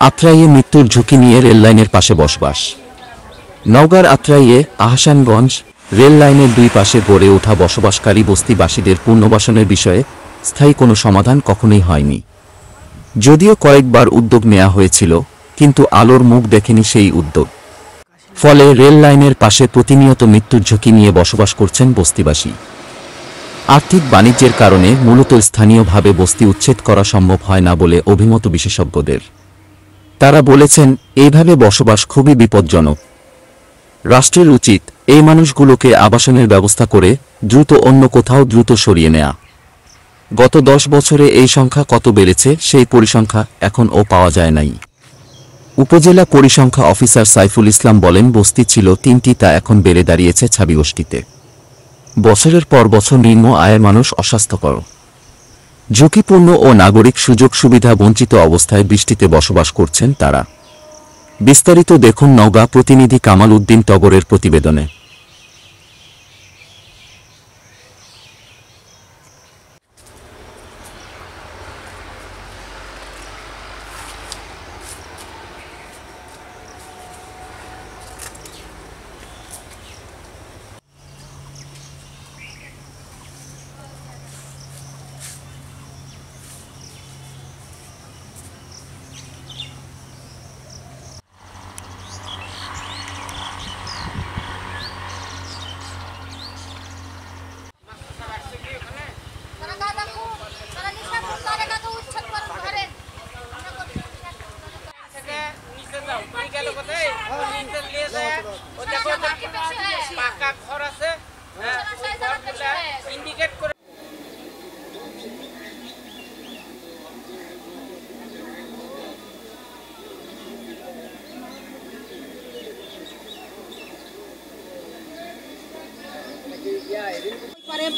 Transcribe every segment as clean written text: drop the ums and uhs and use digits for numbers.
আত্রাইয়ে মৃত্যুর ঝুঁকি নিয়ে রেললাইনের পাশে বসবাস। নওগাঁর আত্রাইয়ে আহসানগঞ্জ রেল লাইনের দুই পাশে গড়ে ওঠা বসবাসকারী বস্তিবাসীদের পুনর্বাসনের বিষয়ে স্থায়ী কোনো সমাধান কখনোই হয়নি। যদিও কয়েকবার উদ্যোগ নেওয়া হয়েছিল, কিন্তু আলোর মুখ দেখেনি সেই উদ্যোগ। ফলে রেল লাইনের পাশে প্রতিনিয়ত মৃত্যুর ঝুঁকি নিয়ে বসবাস করছেন বস্তিবাসী। আর্থিক বাণিজ্যের কারণে মূলত স্থানীয়ভাবে বস্তি উচ্ছেদ করা সম্ভব হয় না বলে অভিমত বিশেষজ্ঞদের। তারা বলেছেন, এইভাবে বসবাস খুবই বিপজ্জনক। রাষ্ট্রের উচিত এই মানুষগুলোকে আবাসনের ব্যবস্থা করে দ্রুত অন্য কোথাও সরিয়ে নেয়া। গত 10 বছরে এই সংখ্যা কত বেড়েছে সেই পরিসংখ্যা এখনও পাওয়া যায় নাই। উপজেলা পরিসংখ্যা অফিসার সাইফুল ইসলাম বলেন, বস্তি ছিল 3টি, তা এখন বেড়ে দাঁড়িয়েছে 26টিতে। বছরের পর বছর নিম্ন আয়ের মানুষ অস্বাস্থ্যকর, ঝুঁকিপূর্ণ ও নাগরিক সুযোগ সুবিধা বঞ্চিত অবস্থায় বৃষ্টিতে বসবাস করছেন তারা। বিস্তারিত দেখুন নওগাঁ প্রতিনিধি কামাল উদ্দিন টগরের প্রতিবেদনে।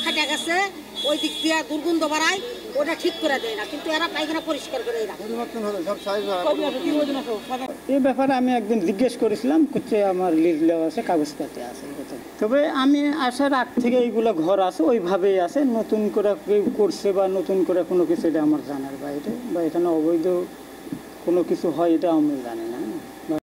ফাটা গেছে, ওই দিক দিয়ে দুর্গন্ধ বাড়ায়, ওটা ঠিক করে দেয় না, কিন্তু এরা পায়খানা পরিষ্কার করে রাখে। এই ব্যাপারে আমি একদিন জিজ্ঞেস করেছিলাম, করছে আমার লিজ দেওয়া আছে, কাগজপাতি আছে। তবে আমি আসার আগ থেকে এইগুলো ঘর আছে, ওইভাবেই আছে। নতুন করে কেউ করছে বা নতুন করে কোনো কিছু, এটা আমার জানার বাইরে, বা এখানে অবৈধ কোনো কিছু হয় এটা আমি জানি না।